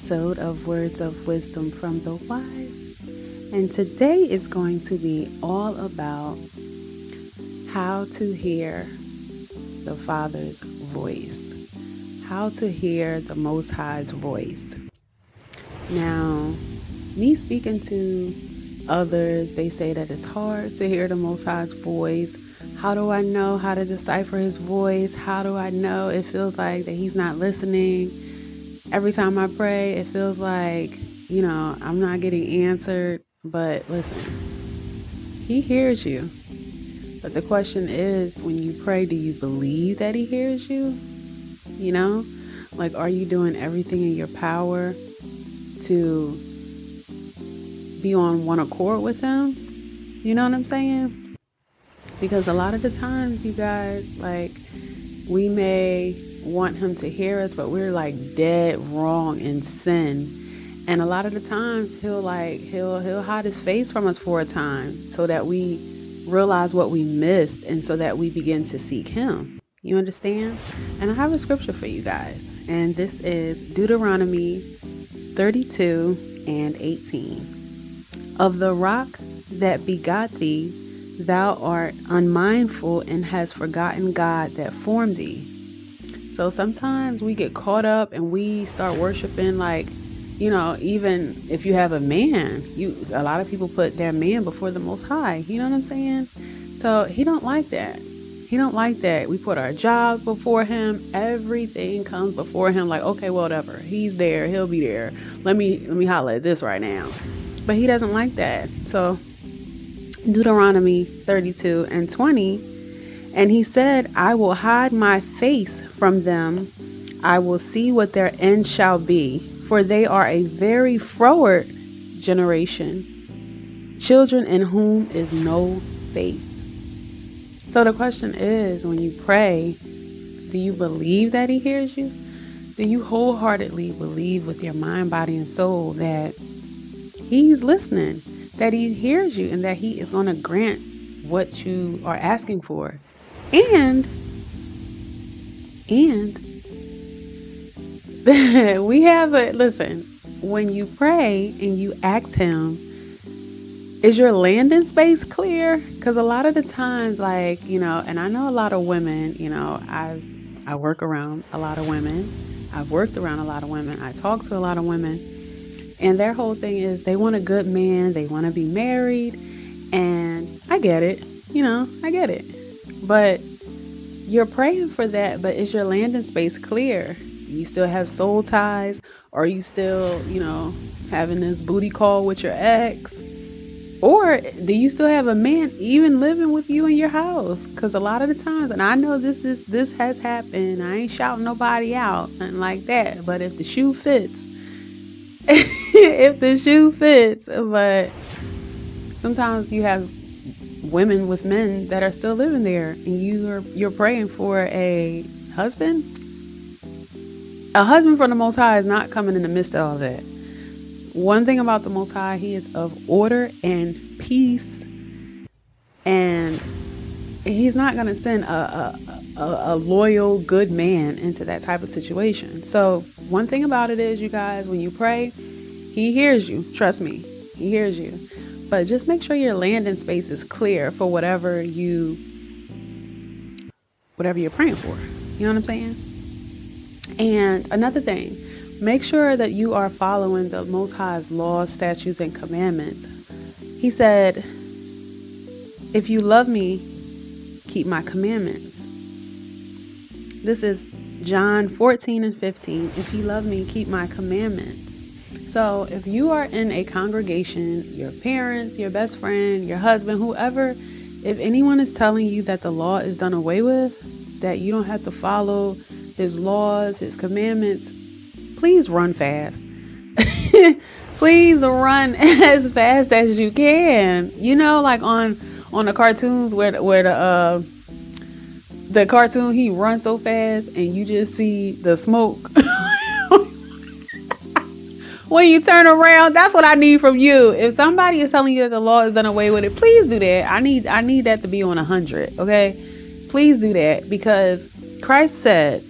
episode of Words of Wisdom from the Wise. And today is going to be all about how to hear the Father's voice, how to hear the Most High's voice. Now, me speaking to others, they say that it's hard to hear the Most High's voice. How do I know how to decipher his voice? How do I know? It feels like that he's not listening. Every time I pray, it feels like, I'm not getting answered. But listen, he hears you. But the question is, when you pray, do you believe that he hears you? Are you doing everything in your power to be on one accord with him? You know what I'm saying? Because a lot of the times, you guys, we may want him to hear us, but we're dead wrong in sin. And a lot of the times he'll hide his face from us for a time so that we realize what we missed and so that we begin to seek him. You understand? And I have a scripture for you guys. And this is Deuteronomy 32 and 18. Of the rock that begot thee, thou art unmindful and hast forgotten God that formed thee. So sometimes we get caught up and we start worshiping even if you have a man, a lot of people put their man before the Most High. You know what I'm saying? So he don't like that. He don't like that. We put our jobs before him. Everything comes before him. Okay, well, whatever. He's there. He'll be there. Let me holler at this right now. But he doesn't like that. So Deuteronomy 32 and 20. And he said, I will hide my face from them. I will see what their end shall be. For they are a very froward generation, children in whom is no faith. So the question is, when you pray, do you believe that he hears you? Do you wholeheartedly believe with your mind, body, and soul that he's listening, that he hears you, and that he is going to grant what you are asking for? And listen, when you pray and you ask him, is your landing space clear? Because a lot of the times, and I know a lot of women, I work around a lot of women. I've worked around a lot of women. I talk to a lot of women. And their whole thing is they want a good man. They want to be married. And I get it. I get it. But you're praying for that. But is your landing space clear? You still have soul ties? Or are you still, having this booty call with your ex? Or do you still have a man even living with you in your house? Because a lot of the times, and I know this has happened. I ain't shouting nobody out, nothing like that. But if the shoe fits, but sometimes you have women with men that are still living there, and you're praying for a husband. A husband from the Most High is not coming in the midst of all that. One thing about the Most High, he is of order and peace, and he's not going to send a loyal, good man into that type of situation. So one thing about it is, you guys, when you pray, he hears you. Trust me, he hears you. But just make sure your landing space is clear for whatever you're praying for. You know what I'm saying? And another thing, make sure that you are following the Most High's laws, statutes, and commandments. He said, if you love me, keep my commandments. This is John 14 and 15. If you love me, keep my commandments. So if you are in a congregation, your parents, your best friend, your husband, whoever, if anyone is telling you that the law is done away with, that you don't have to follow his laws, his commandments, please run fast. Please run as fast as you can. On the cartoons where the cartoon, he runs so fast and you just see the smoke. When you turn around, that's what I need from you. If somebody is telling you that the law is done away with it, please do that. I need that to be on 100. Okay, please do that, because Christ said,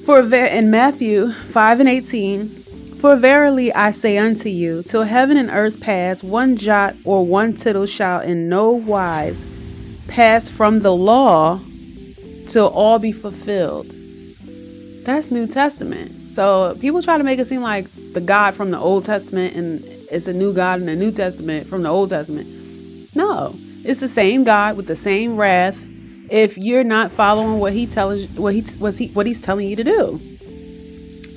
In Matthew 5:18, for verily I say unto you, till heaven and earth pass, one jot or one tittle shall in no wise pass from the law till all be fulfilled. That's New Testament. So people try to make it seem like the God from the Old Testament and it's a new God in the New Testament from the Old Testament. No, it's the same God with the same wrath. If you're not following what he's telling you to do,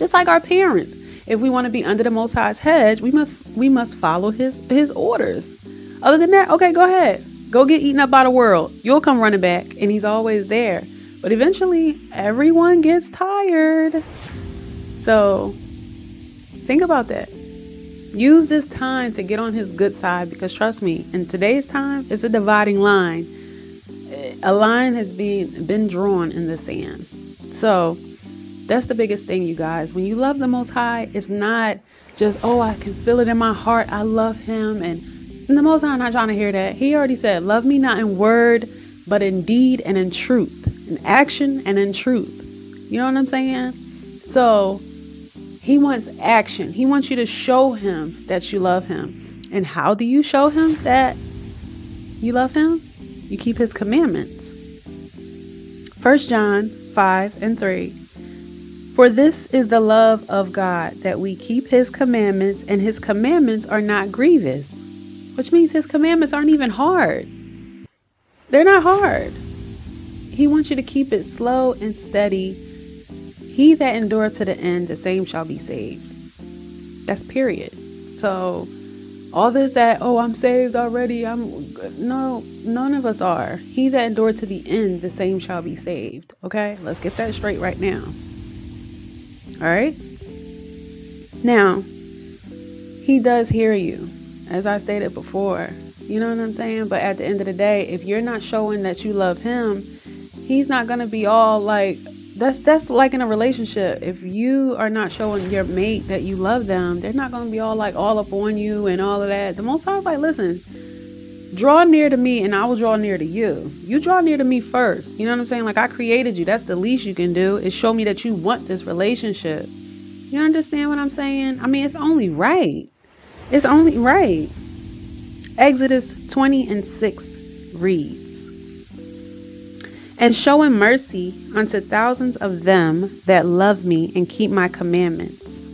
just like our parents, if we want to be under the Most High's hedge, we must follow his orders. Other than that, okay, go ahead, go get eaten up by the world. You'll come running back, and he's always there. But eventually, everyone gets tired. So think about that. Use this time to get on his good side, because trust me, in today's time, it's a dividing line. A line has been drawn in the sand. So that's the biggest thing, you guys. When you love the Most High, it's not just, oh, I can feel it in my heart, I love him. And the Most High not trying to hear that. He already said, love me not in word, but in deed and in truth. In action and in truth. You know what I'm saying? So he wants action. He wants you to show him that you love him. And how do you show him that you love him? You keep his commandments. 1 John 5:3. For this is the love of God, that we keep his commandments, and his commandments are not grievous. Which means his commandments aren't even hard. They're not hard. He wants you to keep it slow and steady. He that endureth to the end, the same shall be saved. That's period. So all this that, oh, I'm saved already. No, none of us are. He that endured to the end, the same shall be saved. Okay, let's get that straight right now. All right. Now, he does hear you, as I stated before. You know what I'm saying? But at the end of the day, if you're not showing that you love him, he's not going to be all like, that's like in a relationship. If you are not showing your mate that you love them, they're not going to be all like all up on you and all of that. The Most High is like, listen, draw near to me and I will draw near to you. You draw near to me first. You know what I'm saying? Like, I created you. That's the least you can do, is show me that you want this relationship. You understand what I'm saying? I mean, it's only right. It's only right. Exodus 20:6 reads, and showing mercy unto thousands of them that love me and keep my commandments.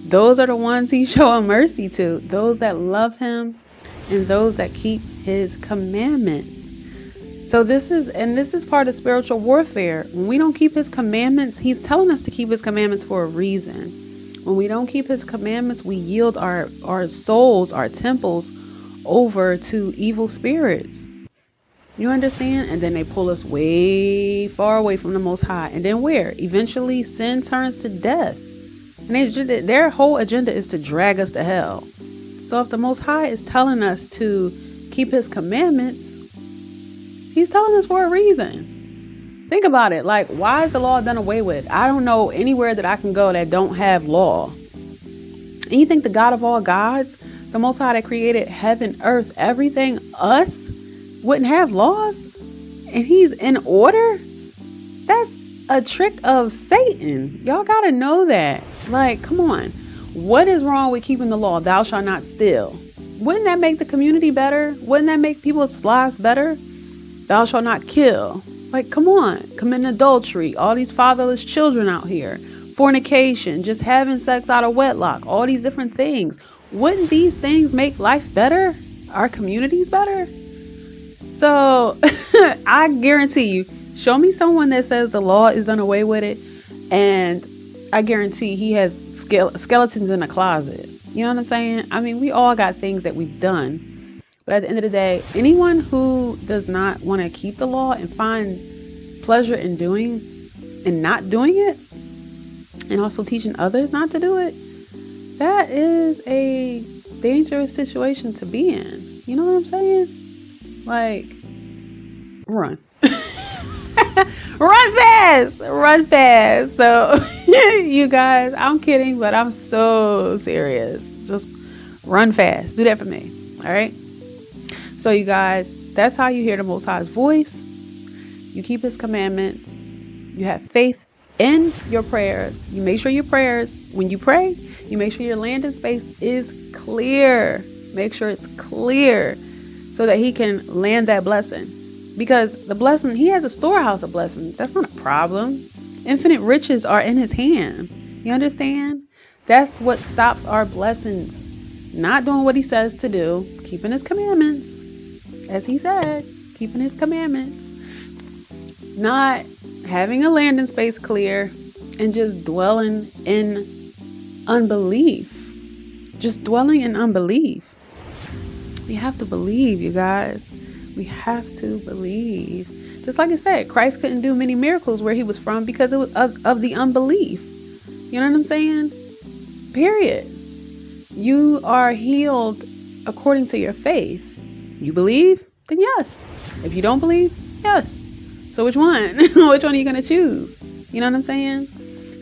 Those are the ones he's showing mercy to. Those that love him and those that keep his commandments. So this is part of spiritual warfare. When we don't keep his commandments, he's telling us to keep his commandments for a reason. When we don't keep his commandments, we yield our souls, our temples over to evil spirits. You understand? And then they pull us way far away from the Most High. And then where? Eventually, sin turns to death. And their whole agenda is to drag us to hell. So if the Most High is telling us to keep his commandments, he's telling us for a reason. Think about it. Like, why is the law done away with? I don't know anywhere that I can go that don't have law. And you think the God of all gods, the Most High that created heaven, earth, everything, us, wouldn't have laws? And he's in order? That's a trick of Satan. Y'all gotta know that. Like, come on. What is wrong with keeping the law? Thou shalt not steal. Wouldn't that make the community better? Wouldn't that make people's lives better? Thou shalt not kill. Like, come on. Committing adultery. All these fatherless children out here. Fornication. Just having sex out of wedlock. All these different things. Wouldn't these things make life better? Our communities better? So I guarantee you, show me someone that says the law is done away with it, and I guarantee he has skeletons in the closet. You know what I'm saying? I mean, we all got things that we've done. But at the end of the day, anyone who does not want to keep the law and find pleasure in doing and not doing it, and also teaching others not to do it, that is a dangerous situation to be in. You know what I'm saying? Like, run. Run fast. So you guys, I'm kidding, but I'm so serious. Just run fast. Do that for me. All right. So you guys, that's how you hear the Most High's voice. You keep his commandments. You have faith in your prayers. You make sure your prayers, when you pray, you make sure your landing space is clear. Make sure it's clear so that he can land that blessing. Because the blessing, he has a storehouse of blessings. That's not a problem. Infinite riches are in his hand. You understand? That's what stops our blessings. Not doing what he says to do, keeping his commandments, as he said, keeping his commandments, not having a landing space clear, and just dwelling in unbelief. Just dwelling in unbelief. We have to believe, you guys. We have to believe. Just like I said, Christ couldn't do many miracles where he was from because it was of the unbelief. You know what I'm saying? Period. You are healed according to your faith. You believe? Then yes. If you don't believe, yes. So which one? Which one are you going to choose? You know what I'm saying?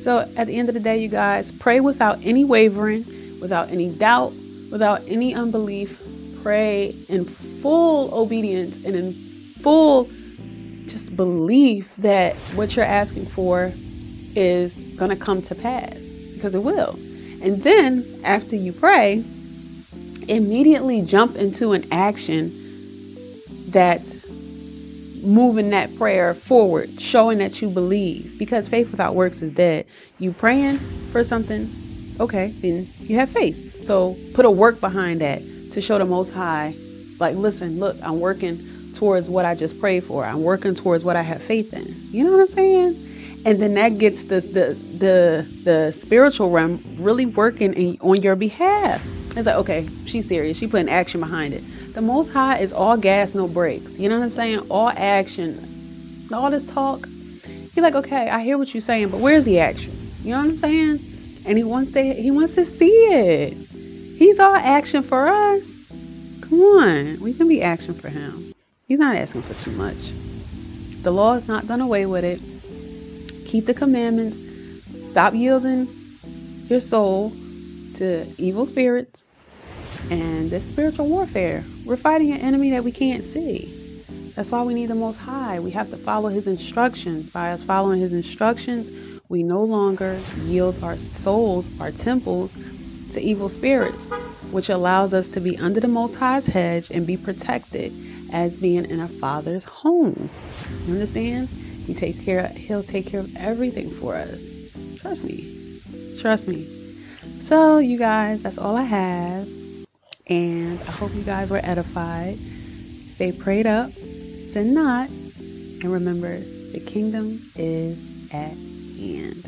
So at the end of the day, you guys, pray without any wavering, without any doubt, without any unbelief. Pray in full obedience and in full just belief that what you're asking for is going to come to pass, because it will. And then after you pray, immediately jump into an action that's moving that prayer forward, showing that you believe, because faith without works is dead. You praying for something, okay, then you have faith. So put a work behind that to show the Most High, like, listen, look, I'm working towards what I just prayed for. I'm working towards what I have faith in. You know what I'm saying? And then that gets the spiritual realm really working on your behalf. It's like, okay, she's serious. She putting action behind it. The Most High is all gas, no brakes. You know what I'm saying? All action, all this talk. He's like, okay, I hear what you're saying, but where's the action? You know what I'm saying? And he wants to see it. He's all action for us. Come on, we can be action for him. He's not asking for too much. The law is not done away with it. Keep the commandments. Stop yielding your soul to evil spirits and this spiritual warfare. We're fighting an enemy that we can't see. That's why we need the Most High. We have to follow his instructions. By us following his instructions, we no longer yield our souls, our temples, to evil spirits, which allows us to be under the Most High's hedge and be protected as being in a Father's home. You understand? He'll take care of everything for us. Trust me. So you guys, that's all I have. And I hope you guys were edified. Stay prayed up, sin not, and remember, the kingdom is at hand.